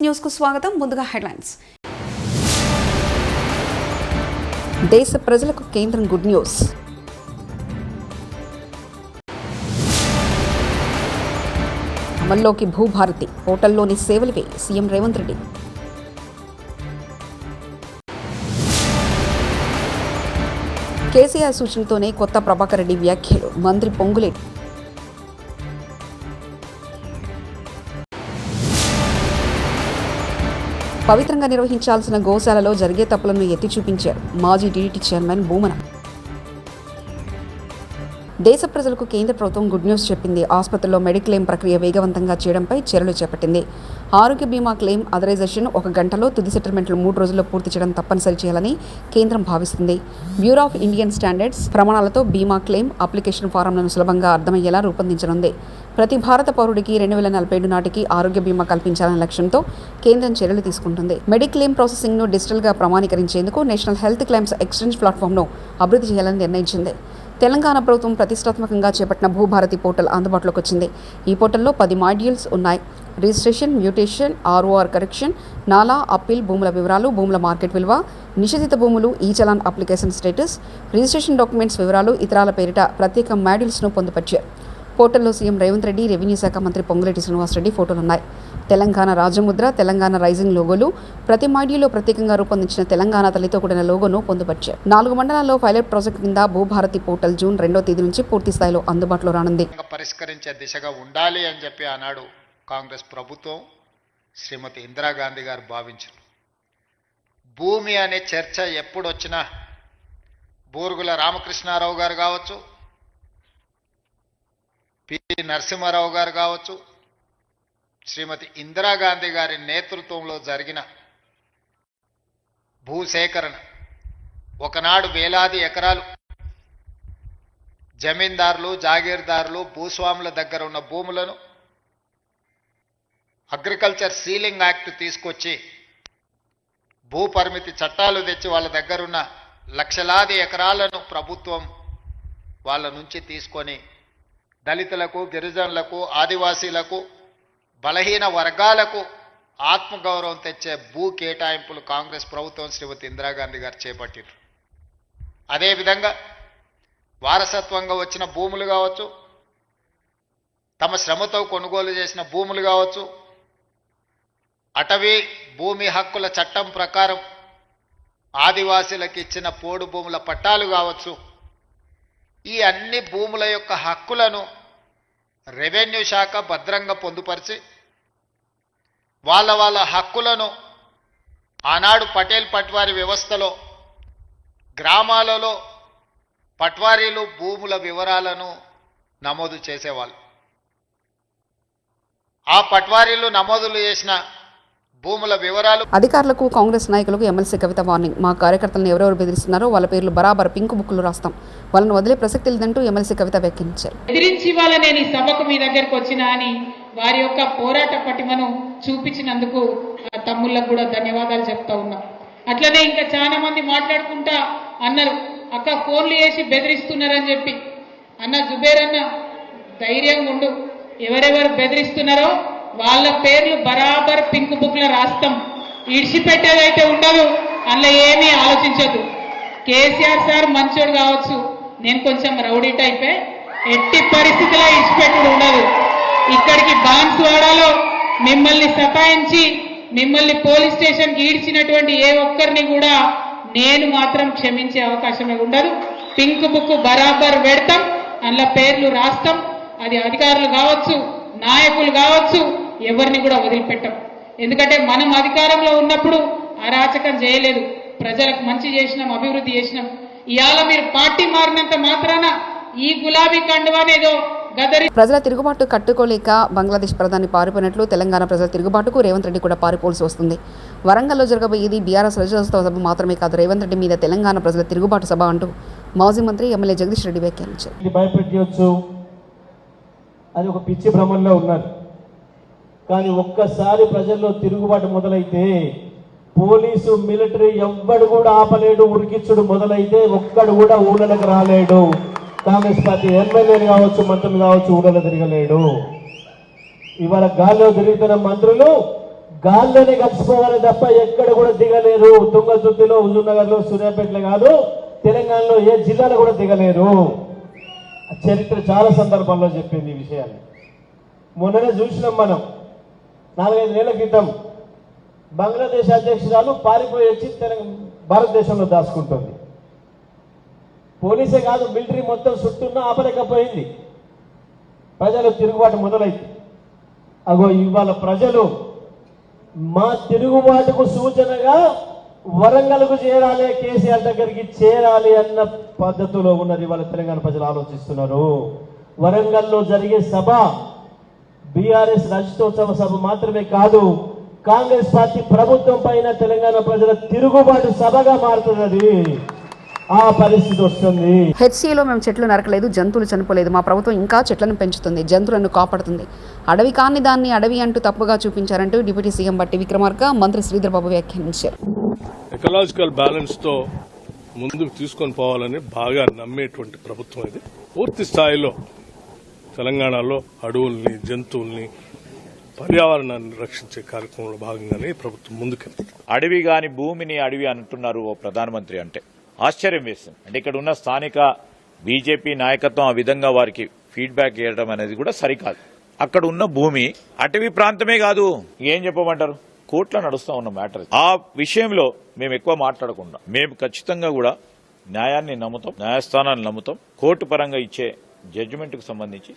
News కు స్వాగతం. ముందుగా హెడ్లైన్స్. దేశ ప్రజలకు కేంద్రం గుడ్ న్యూస్. అమల్లోకి భూభారతి పోర్టల్లోని సేవలపై సీఎం రేవంత్ రెడ్డి. కేసీఆర్ సూచనతోనే కొత్త ప్రభాకర్ రెడ్డి వ్యాఖ్యలు. మంత్రి పొంగులేటి. పవిత్రంగా నిర్వహించాల్సిన గోశాలలో జరిగే తప్పులను ఎత్తి చూపించారు మాజీ టీడీటీ చైర్మన్ భూమన. దేశ ప్రజలకు కేంద్ర ప్రభుత్వం గుడ్ న్యూస్ చెప్పింది. ఆసుపత్రుల్లో మెడిక్లెయిమ్ ప్రక్రియ వేగవంతంగా చేయడంపై చర్యలు చేపట్టింది. ఆరోగ్య బీమా క్లెయిమ్ అథరైజేషన్ 1 గంటలో, తుది సెటిల్మెంట్లు 3 రోజుల్లో పూర్తి చేయడం తప్పనిసరి చేయాలని కేంద్రం భావిస్తుంది. బ్యూరో ఆఫ్ ఇండియన్ స్టాండర్డ్స్ ప్రమాణాలతో బీమా క్లెయిమ్ అప్లికేషన్ ఫారంలను సులభంగా అర్థమయ్యేలా రూపొందించనుంది. ప్రతి భారత పౌరుడికి 2047 నాటికి ఆరోగ్య బీమా కల్పించాలనే లక్ష్యంతో కేంద్రం చర్యలు తీసుకుంటుంది. మెడిక్లెయిమ్ ప్రాసెసింగ్ను డిజిటల్గా ప్రమాణీకరించేందుకు నేషనల్ హెల్త్ క్లెయిమ్స్ ఎక్స్చేంజ్ ప్లాట్ఫామ్ను అభివృద్ధి చేయాలని నిర్ణయించింది. తెలంగాణ ప్రభుత్వం ప్రతిష్టాత్మకంగా చేపట్టిన భూభారతి పోర్టల్ అందుబాటులోకి వచ్చింది. ఈ పోర్టల్లో 10 మాడ్యూల్స్ ఉన్నాయి. రిజిస్ట్రేషన్, మ్యూటేషన్, ఆర్ఓఆర్ కరెక్షన్, నాలా, అప్పీల్, భూముల వివరాలు, భూముల మార్కెట్ విలువ, నిషేధిత భూములు, ఈ challan application status, registration documents వివరాలు, ఇతరాల పేరిట ప్రత్యేక మాడ్యూల్స్ను పొందుపరిచారు. పోర్టల్లో సీఎం రేవంత్ రెడ్డి, రెవెన్యూ శాఖ మంత్రి పొంగులేటి శ్రీనివాసరెడ్డి ఫోటోలున్నాయి. తెలంగాణ రాజముద్ర, తెలంగాణ రైజింగ్ లోగోలు, ప్రతి మాడ్యూల్లో ప్రత్యేకంగా రూపొందించిన తెలంగాణ తల్లితో కూడిన లోగోను పొందుపరిచారు. 4 మండలాల్లో పైలట్ ప్రాజెక్టు కింద భూభారతి పోర్టల్ జూన్ 2వ తేదీ నుంచి పూర్తి స్థాయిలో అందుబాటులో రానుంది. పరిష్కరించే దిశగా ఉండాలి అని చెప్పి ఆనాడు కాంగ్రెస్ ప్రభుత్వం శ్రీమతి ఇందిరాగాంధీ గారు భావించారు. భూమి అనే చర్చ ఎప్పుడొచ్చినా బూరుగుల రామకృష్ణారావు గారు కావచ్చు, పి నరసింహారావు గారు కావచ్చు, శ్రీమతి ఇందిరాగాంధీ గారి నేతృత్వంలో జరిగిన భూసేకరణ, ఒకనాడు వేలాది ఎకరాలు జమీందారులు, జాగీర్దారులు, భూస్వాముల దగ్గర ఉన్న భూములను అగ్రికల్చర్ సీలింగ్ యాక్ట్ తీసుకొచ్చి భూ పరిమితి చట్టాలు తెచ్చి వాళ్ళ దగ్గరున్న లక్షలాది ఎకరాలను ప్రభుత్వం వాళ్ళ నుంచి తీసుకొని దళితులకు, గిరిజనులకు, ఆదివాసీలకు, బలహీన వర్గాలకు ఆత్మగౌరవం తెచ్చే భూ కేటాయింపులు కాంగ్రెస్ ప్రభుత్వం శ్రీమతి ఇందిరాగాంధీ గారు చేపట్టారు. అదేవిధంగా వారసత్వంగా వచ్చిన భూములు కావచ్చు, తమ శ్రమతో కొనుగోలు చేసిన భూములు కావచ్చు, అటవీ భూమి హక్కుల చట్టం ప్రకారం ఆదివాసీలకు ఇచ్చిన పోడు భూముల పట్టాలు కావచ్చు, ఈ అన్ని భూముల యొక్క హక్కులను రెవెన్యూ శాఖ భద్రంగా పొందుపరిచి వాళ్ళ హక్కులను ఆనాడు పటేల్ పట్వారీ వ్యవస్థలో గ్రామాలలో పట్వారీలు భూముల వివరాలను నమోదు చేసేవాళ్ళు. ఆ పట్వారీలు నమోదులు చేసిన భూముల వివరాలు. అధికారులకు, కాంగ్రెస్ నాయకులకు ఎమ్మెల్సీ కవిత వార్నింగ్. మా కార్యకర్తలను ఎవరెవరు బెదిరిస్తున్నారో వాళ్ళ పేర్లు బరాబర్ పింక్ బుక్లు రాస్తాం, వాళ్ళని వదిలే ప్రసక్తి లేదంటూ ఎమ్మెల్సీ కవిత వ్యాఖ్యానించారు. ఎదిరించి వాళ్ళ నేను ఈ సభకు మీ దగ్గరకు వచ్చినా అని వారి యొక్క పోరాట పటిమను చూపించినందుకు తమ్ముళ్ళకు కూడా ధన్యవాదాలు చెప్తా ఉన్నా. అట్లనే ఇంకా చాలా మంది మాట్లాడుకుంటా అన్నారు, అక్క ఫోన్లు చేసి బెదిరిస్తున్నారని చెప్పి. అన్న జుబేర్ అన్న ధైర్యంగా ఉండు, ఎవరెవరు బెదిరిస్తున్నారో వాళ్ళ పేర్లు బరాబర్ పింక్ బుక్ లో రాస్తాం, ఇడిచిపెట్టేదైతే ఉండదు, అందులో ఏమీ ఆలోచించదు. కేసీఆర్ సార్ మంచోడు కావచ్చు, నేను కొంచెం రౌడీ టైపే, ఎట్టి పరిస్థితిలో ఇడిచిపెట్టుడు ఉండదు. ఇక్కడికి బాన్స్వాడలో మిమ్మల్ని సతాయించి మిమ్మల్ని పోలీస్ స్టేషన్కి ఈడ్చినటువంటి ఏ ఒక్కరిని కూడా నేను మాత్రం క్షమించే అవకాశమే ఉండదు. పింక్ బుక్ బరాబర్ పెడతాం, అందులో పేర్లు రాస్తాం. అది అధికారులు కావచ్చు, నాయకులు కావచ్చు, ఎవరిని కూడా వదిలిపెట్టాం. ఎందుకంటే మనం అధికారంలో ఉన్నప్పుడు అరాచకం చేయలేదు, ప్రజలకు మంచి చేసినాం, అభివృద్ధి చేసినాం. ఇవాళ మీరు పార్టీ మారినంత మాత్రాన ఈ గులాబీ కండువానేదో గదరి. ప్రజల తిరుగుబాటు కట్టుకోలేక బంగ్లాదేశ్ ప్రధాని పారిపోయినట్లు తెలంగాణ ప్రజల తిరుగుబాటుకు రేవంత్ రెడ్డి కూడా పారిపోవాల్సి వస్తుంది. వరంగల్లో జరగబోయేది బీఆర్ఎస్ రజతోత్సవ సభ మాత్రమే కాదు, రేవంత్ రెడ్డి మీద తెలంగాణ ప్రజల తిరుగుబాటు సభ అంటూ మాజీ మంత్రి ఎమ్మెల్యే జగదీష్ రెడ్డి వ్యాఖ్యానించారు. అది ఒక పిచ్చి భ్రమంలో ఉన్నారు. కానీ ఒక్కసారి ప్రజల్లో తిరుగుబాటు మొదలైతే పోలీసు, మిలిటరీ ఎవ్వడు కూడా ఆపలేడు. ఉరికిచ్చుడు మొదలైతే ఒక్కడు కూడా ఊళ్ళకి రాలేడు. కాంగ్రెస్ పార్టీ ఎమ్మెల్యేలు కావచ్చు, మంత్రులు కావచ్చు, ఊళ్ళలో తిరగలేడు. ఇవాళ గాల్లో తిరుగుతున్న మంత్రులు గాల్లోనే కలిసిపోవాలి తప్ప ఎక్కడ కూడా దిగలేరు. తుంగతుర్తిలో, హుజూర్నగర్లో, సూర్యాపేటలో కాదు, తెలంగాణలో ఏ జిల్లాలో కూడా దిగలేరు. చరిత్ర చాలా సందర్భాల్లో చెప్పింది ఈ విషయాన్ని. మొన్ననే చూసినాం మనం, 4-5 నెలల క్రితం బంగ్లాదేశ్ అధ్యక్షురాలు పారిపోయి వచ్చి భారతదేశంలో దాచుకుంటుంది. పోలీసే కాదు, మిలిటరీ మొత్తం చుట్టూన్నా ఆపలేకపోయింది. ప్రజలు తిరుగుబాటు మొదలైంది. అగో ఇవాళ ప్రజలు మా తిరుగుబాటుకు సూచనగా వరంగల్కు చేరాలి, కేసీఆర్ దగ్గరికి చేరాలి అన్న పద్ధతిలో ఉన్నది ఇవాళ తెలంగాణ ప్రజలు ఆలోచిస్తున్నారు. వరంగల్లో జరిగే సభ బీఆర్ఎస్ రజతోత్సవ సభ మాత్రమే కాదు, కాంగ్రెస్ పార్టీ ప్రభుత్వం పైన తెలంగాణ ప్రజల తిరుగుబాటు సభగా మారుతున్నది. ఆ పరిస్థితి వస్తుంది. హెచ్సీలో మేము చెట్లు నరకలేదు, జంతువులు చనిపోలేదు. మా ప్రభుత్వం ఇంకా చెట్లను పెంచుతుంది, జంతువులను కాపాడుతుంది. అడవి కాని దాన్ని అడవి అంటూ తప్పుగా చూపించారంటూ డిప్యూటీ సీఎం బట్టి విక్రమార్క మంత్రి శ్రీధర్ బాబు వ్యాఖ్యానించారు. ఎకలాజికల్ బ్యాలెన్స్ తో ముందుకు తీసుకొని పోవాలని బాగా నమ్మేటువంటి ప్రభుత్వం ఇది. పూర్తి స్థాయిలో తెలంగాణలో అడవుల్ని, జంతువుల్ని, పర్యావరణాన్ని రక్షించే కార్యక్రమంలో భాగంగానే ప్రభుత్వం ముందుకెళ్తుంది. అడవి గాని భూమిని అడవి అంటున్నారు ఓ ప్రధానమంత్రి అంటే ఆశ్చర్యం వేస్తుంది. అంటే ఇక్కడ ఉన్న స్థానిక బీజేపీ నాయకత్వం ఆ విధంగా వారికి ఫీడ్బ్యాక్ ఇవ్వడం అనేది కూడా సరికాదు. అక్కడ ఉన్న భూమి అటవీ ప్రాంతమే కాదు, ఏం చెప్పమంటారు, కోర్టులో నడుస్తా ఉన్న మ్యాటర్. ఆ విషయంలో మేము ఎక్కువ మాట్లాడకుండా మేము ఖచ్చితంగా కూడా న్యాయాన్ని నమ్ముతాం, న్యాయస్థానాన్ని నమ్ముతాం. కోర్టు పరంగా ఇచ్చే జడ్జిమెంట్ కు సంబంధించి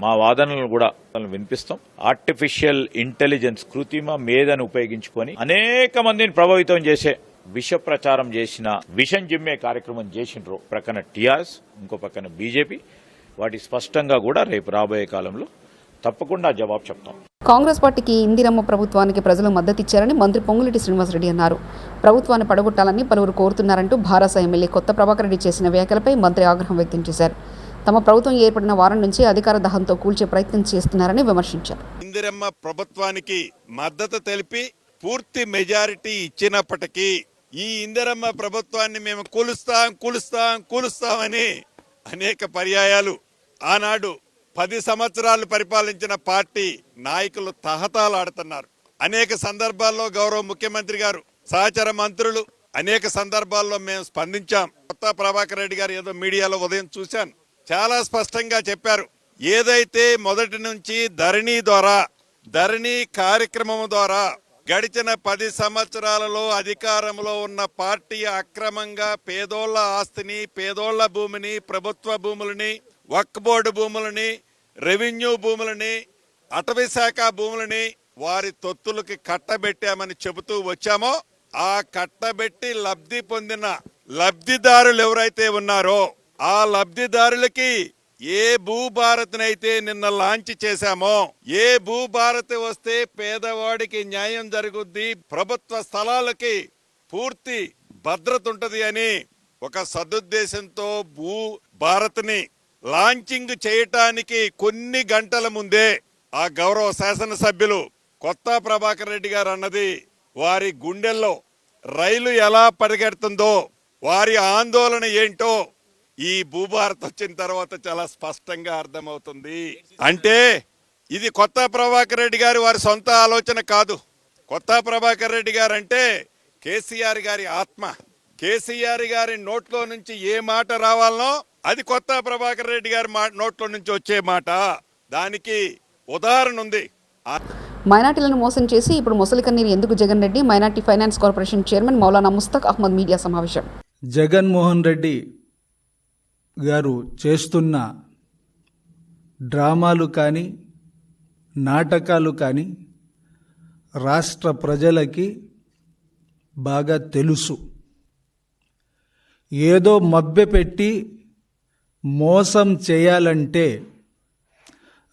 మా వాదనలను కూడా వినిపిస్తాం. ఆర్టిఫిషియల్ ఇంటెలిజెన్స్, కృత్రిమ మేధను ఉపయోగించుకొని అనేక మందిని ప్రభావితం చేసే విష ప్రచారం చేసిన, విషం జిమ్మే కార్యక్రమం చేసిండ్రు ప్రక్కన టీఆర్ఎస్, ఇంకో పక్కన బీజేపీ. వాటి స్పష్టంగా కూడా రేపు రాబోయే కాలంలో తప్పకుండా జవాబు చెప్తాం. కాంగ్రెస్ పార్టీకి ఇందిరమ్మ ప్రభుత్వానికి ప్రజలు మద్దతిచ్చారని మంత్రి పొంగులేటి శ్రీనివాసరెడ్డి అన్నారు. ప్రభుత్వాన్ని పడగొట్టాలని పలువురు కోరుతున్నారంటూ భారస ఎమ్మెల్యే కొత్త ప్రభాకర్ రెడ్డి చేసిన వ్యాఖ్యలపై మంత్రి ఆగ్రహం వ్యక్తం చేశారు. తమ ప్రభుత్వం ఏర్పడిన వారం నుంచి అధికార దహంతో కూల్చే ప్రయత్నం చేస్తున్నారని విమర్శించారు. ఇందిరమ్మ ప్రభుత్వానికి మద్దతు తెలిపి పూర్తి మెజారిటీ ఇచ్చినప్పటికీ ఈ ఇందిరమ్మ ప్రభుత్వాన్ని మేము కూలుస్తామని అనేక పర్యాయాలు ఆనాడు 10 సంవత్సరాలు పరిపాలించిన పార్టీ నాయకులు తహతాలాడుతున్నారు. అనేక సందర్భాల్లో గౌరవ ముఖ్యమంత్రి గారు, సహచర మంత్రులు అనేక సందర్భాల్లో మేము స్పందించాం. కొత్త ప్రభాకర్ రెడ్డి గారు ఏదో మీడియాలో ఉదయం చూశాను, చాలా స్పష్టంగా చెప్పారు. ఏదైతే మొదటి నుంచి ధరణి కార్యక్రమం ద్వారా గడిచిన 10 సంవత్సరాలలో అధికారంలో ఉన్న పార్టీ అక్రమంగా పేదోళ్ల ఆస్తిని, పేదోళ్ల భూమిని, ప్రభుత్వ భూములని, వక్ఫ్ బోర్డు భూములని, రెవెన్యూ భూములని, అటవీ శాఖ భూములని వారి తొత్తులకి కట్టబెట్టామని చెబుతూ వచ్చామో, ఆ కట్టబెట్టి లబ్ధి పొందిన లబ్ధిదారులు ఎవరైతే ఉన్నారో ఆ లబ్ధిదారులకి ఏ భూభారత్నైతే నిన్న లాంచ్ చేశామో, ఏ భూభారత్ వస్తే పేదవాడికి న్యాయం జరుగుద్ది, ప్రభుత్వ స్థలాలకి పూర్తి భద్రత ఉంటది అని ఒక సదుద్దేశంతో భూభారత్ని లాంచింగ్ చేయటానికి కొన్ని గంటల ముందే ఆ గౌరవ శాసనసభ్యులు కొత్త ప్రభాకర్ రెడ్డి గారు అన్నది వారి గుండెల్లో రైలు ఎలా పరిగెడుతుందో, వారి ఆందోళన ఏంటో ఈ భూభారత్ వచ్చిన తర్వాత చాలా స్పష్టంగా అర్థమవుతుంది. అంటే ఇది కొత్త ప్రభాకర్ రెడ్డి గారి వారి సొంత ఆలోచన కాదు. కొత్త ప్రభాకర్ రెడ్డి గారు అంటే కేసీఆర్ గారి ఆత్మ. కేసీఆర్ గారి నోట్లో నుంచి ఏ మాట రావాలనో అది కొత్త ప్రభాకర్ రెడ్డి గారి నోట్లో నుంచి వచ్చే మాట. దానికి ఉదాహరణ ఉంది. మైనార్టీలను మోసం చేసి ఇప్పుడు ముసలి కన్నీరు ఎందుకు Jagan Reddy minority finance corporation chairman Maulana Mushtaq Ahmed media సమావేశం. జగన్మోహన్ రెడ్డి గారు చేస్తున్న డ్రామాలు కానీ నాటకాలు కానీ రాష్ట్ర ప్రజలకి బాగా తెలుసు. ఏదో మభ్యపెట్టి మోసం చేయాలంటే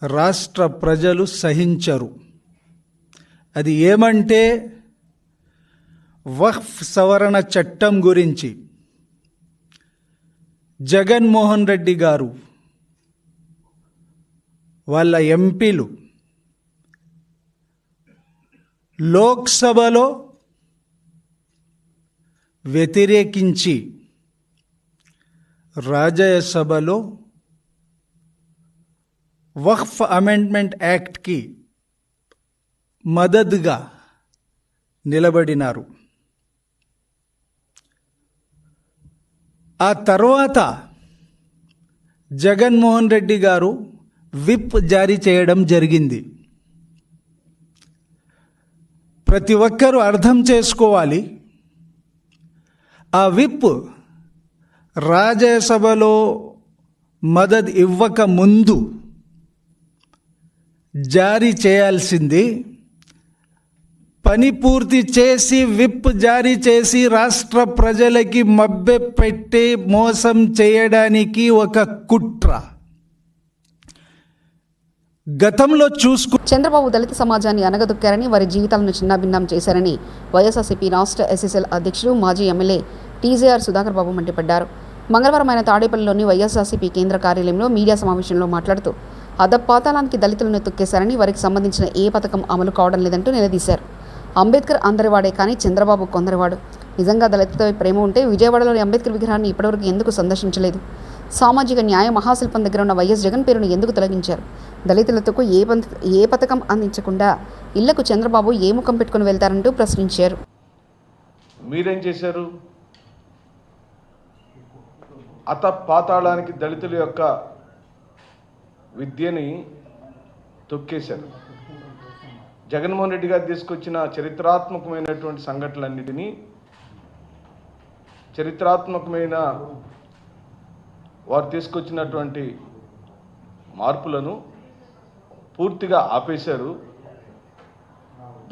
రాష్ట్ర ప్రజలు సహించరు. అది ఏమంటే వక్ఫ్ సవరణ చట్టం గురించి జగన్మోహన్ రెడ్డి గారు వాళ్ళ ఎంపీలు లోక్సభలో వ్యతిరేకించి రాజ్యసభలో వక్ఫ్ అమెండ్మెంట్ యాక్ట్కి మద్దతుగా నిలబడినారు. ఆ తర్వాత జగన్మోహన్ రెడ్డి గారు విప్ జారీ చేయడం జరిగింది. ప్రతి ఒక్కరూ అర్థం చేసుకోవాలి, ఆ విప్ రాజ్యసభలో మద్దతు ఇవ్వక ముందు జారీ చేయాల్సింది. పని పూర్తి చేసి విప్ జారీ చేసి రాష్ట్ర ప్రజలకి మభ్యపెట్టి మోసం చేయడానికి ఒక కుట్ర. గతంలో చంద్రబాబు దళిత సమాజాన్ని అనగదొక్కారని, వారి జీవితాలను చిన్నాభిన్నం చేశారని వైఎస్ఆర్సీపీ రాష్ట్ర ఎస్ఎస్ఎల్ అధ్యక్షుడు మాజీ ఎమ్మెల్యే టీజేఆర్ సుధాకర్ బాబు మండిపడ్డారు. మంగళవారం ఆయన తాడేపల్లిలోని వైఎస్ఆర్సీపీ కేంద్ర కార్యాలయంలో మీడియా సమావేశంలో మాట్లాడుతూ అధపాతాళానికి దళితులను తొక్కేశారని, వారికి సంబంధించిన ఏ పథకం అమలు కావడం లేదంటూ నిలదీశారు. అంబేద్కర్ అందరివాడే కానీ చంద్రబాబు కొందరివాడు. నిజంగా దళితులపై ప్రేమ ఉంటే విజయవాడలోని అంబేద్కర్ విగ్రహాన్ని ఇప్పటివరకు ఎందుకు సందర్శించలేదు? సామాజిక న్యాయ మహాశిల్పం దగ్గర ఉన్న వైఎస్ జగన్ పేరును ఎందుకు తొలగించారు? దళితులతో ఏ పథకం అందించకుండా ఇళ్లకు చంద్రబాబు ఏ ముఖం పెట్టుకుని వెళ్తారంటూ ప్రశ్నించారు. మీరేం చేశారు? పాతాళానికి దళితుల యొక్క విద్యని తొక్కేశారు. జగన్మోహన్ రెడ్డి గారు తీసుకొచ్చిన చరిత్రాత్మకమైనటువంటి సంఘటనలన్నిటినీ, చరిత్రాత్మకమైన వారు తీసుకొచ్చినటువంటి మార్పులను పూర్తిగా ఆపేశారు.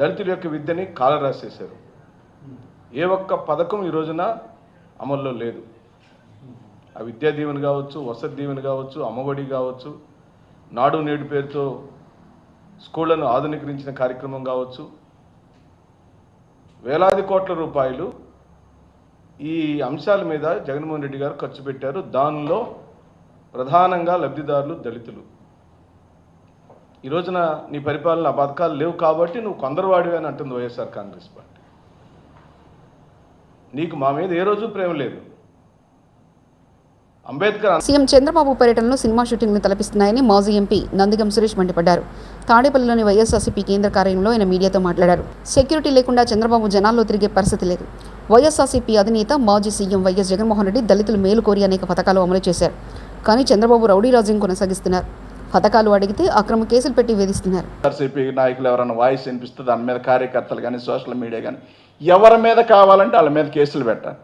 దళితుల యొక్క విద్యని కాలరాసేశారు. ఏ ఒక్క పథకం ఈ రోజున అమల్లో లేదు. ఆ విద్యా దీవెన కావచ్చు, వసతి దీవెన కావచ్చు, అమ్మఒడి కావచ్చు, నాడు నేడు పేరుతో స్కూళ్లను ఆధునీకరించిన కార్యక్రమం కావచ్చు, వేలాది కోట్ల రూపాయలు ఈ అంశాల మీద జగన్మోహన్ రెడ్డి గారు ఖర్చు పెట్టారు. దానిలో ప్రధానంగా లబ్ధిదారులు దళితులు. ఈ రోజున నీ పరిపాలన ఆ పథకాలు లేవు కాబట్టి నువ్వు కొందరువాడివి అని అంటుంది వైఎస్ఆర్ కాంగ్రెస్ పార్టీ. నీకు మా మీద ఏ రోజు ప్రేమ లేదు. అంబేద్కర్ సీఎం చంద్రబాబు పర్యటనలో సినిమా షూటింగ్ను తలపిస్తున్నాయని మాజీ ఎంపీ నందిగం సురేష్ మండిపడ్డారు. తాడేపల్లిలోని వైఎస్ఆర్సీపీ కేంద్ర కార్యాలయంలో ఆయన మీడియాతో మాట్లాడారు. సెక్యూరిటీ లేకుండా చంద్రబాబు జనాల్లో తిరిగే పరిస్థితి లేదు. వైఎస్ఆర్సీపీ అధినేత మాజీ సీఎం వైఎస్ జగన్మోహన్ రెడ్డి దళితులు మేలు కోరి అనేక పథకాలు అమలు చేశారు. కానీ చంద్రబాబు రౌడీ రాజ్యం కొనసాగిస్తున్నారు. పథకాలు అడిగితే అక్రమ కేసులు పెట్టి వేధిస్తున్నారు. వైఎస్ఆర్సీపీ నాయకులు ఎవరైనా వాయిస్ వినిపిస్తే దాని మీద కార్యకర్తలు కానీ సోషల్ మీడియా కానీ ఎవరి మీద కావాలంటే వాళ్ళ మీద కేసులు పెట్టారు.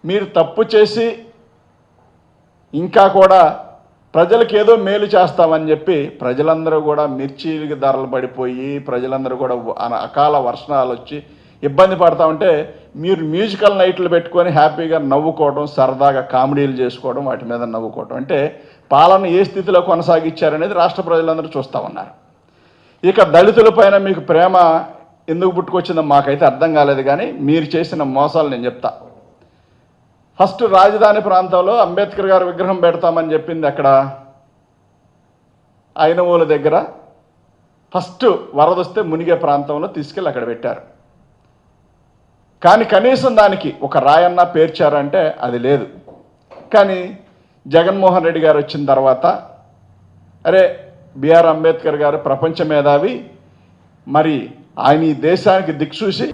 మీరు తప్పు చేసి ఇంకా కూడా ప్రజలకు ఏదో మేలు చేస్తామని చెప్పి ప్రజలందరూ కూడా మిర్చీలకి ధరలు పడిపోయి ప్రజలందరూ కూడా అకాల వర్షాలు వచ్చి ఇబ్బంది పడతా ఉంటే మీరు మ్యూజికల్ నైట్లు పెట్టుకొని హ్యాపీగా నవ్వుకోవడం, సరదాగా కామెడీలు చేసుకోవడం, వాటి మీద నవ్వుకోవడం, అంటే పాలన ఏ స్థితిలో కొనసాగించారనేది రాష్ట్ర ప్రజలందరూ చూస్తూ ఉన్నారు. ఇక దళితుల పైన మీకు ప్రేమ ఎందుకు పుట్టుకొచ్చిందో మాకైతే అర్థం కాలేదు. కానీ మీరు చేసిన మోసాలు నేను చెప్తా. ఫస్ట్ రాజధాని ప్రాంతంలో అంబేద్కర్ గారి విగ్రహం పెడతామని చెప్పింది అక్కడ ఐనమూల దగ్గర. ఫస్ట్ వరదొస్తే మునిగే ప్రాంతంలో తీసుకెళ్ళి అక్కడ పెట్టారు. కానీ కనీసం దానికి ఒక రాయన్న పేర్చారంటే అది లేదు. కానీ జగన్మోహన్ రెడ్డి గారు వచ్చిన తర్వాత అరే బిఆర్ అంబేద్కర్ గారు ప్రపంచ మేధావి, మరి ఆయన ఈ దేశానికి దిక్సూచి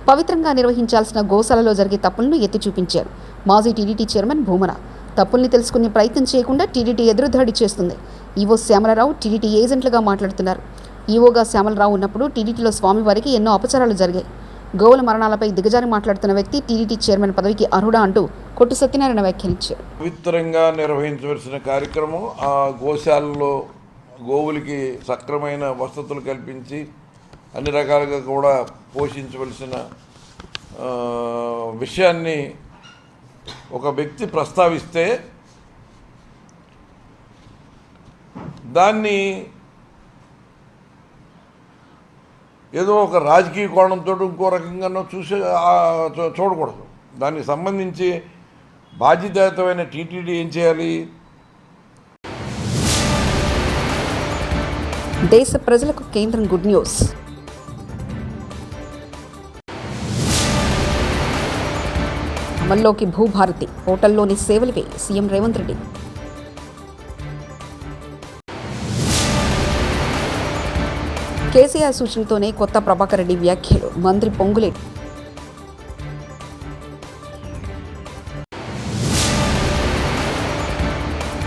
పవిత్రంగా నిర్వహించాల్సిన గోశాలలో జరిగే తప్పులను ఎత్తి చూపించారు. మాజీ టీడీటీ చైర్మన్ భూమన తప్పుల్ని తెలుసుకునే ప్రయత్నం చేయకుండా టీడీటీ ఎదురుదాడి చేస్తుంది. ఈవో శ్యామలరావు టీడీటీ ఏజెంట్లుగా మాట్లాడుతున్నారు. ఈవోగా శ్యామలరావు ఉన్నప్పుడు టీడీటీలో స్వామివారికి ఎన్నో అపచారాలు జరిగాయి. గోవుల మరణాలపై దిగజారి మాట్లాడుతున్న వ్యక్తి టీడీటీ చైర్మన్ పదవికి అర్హుడా అంటూ కొట్టు సత్యనారాయణ వ్యాఖ్యానించారు. పవిత్రంగా నిర్వహించవలసిన కార్యక్రమం ఆ గోశాలలో గోవులకి సక్రమైన వసతులు కల్పించి అన్ని రకాలుగా కూడా పోషించవలసిన విషయాన్ని ఒక వ్యక్తి ప్రస్తావిస్తే దాన్ని ఏదో ఒక రాజకీయ కోణంతో ఇంకో రకంగానో చూడకూడదు. దానికి సంబంధించి బాధ్యతాయుతమైన టీటీడీ ఏం చేయాలి? దేశ ప్రజలకు కేంద్రం గుడ్ న్యూస్. అమల్లోకి భూభారతి పోర్టల్లోని సేవలపై సీఎం రేవంత్ రెడ్డి. కేసీఆర్ సూచనతోనే కొత్త ప్రభాకర్ రెడ్డి వ్యాఖ్యలు. మంత్రి పొంగులేటి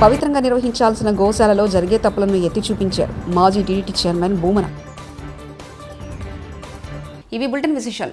పవిత్రంగా నిర్వహించాల్సిన గోశాలలో జరిగే తప్పులను ఎత్తి చూపించారు మాజీ టీడీటీ చైర్మన్ భూమన. ఇవి బులెటిన్ విశేషాలు.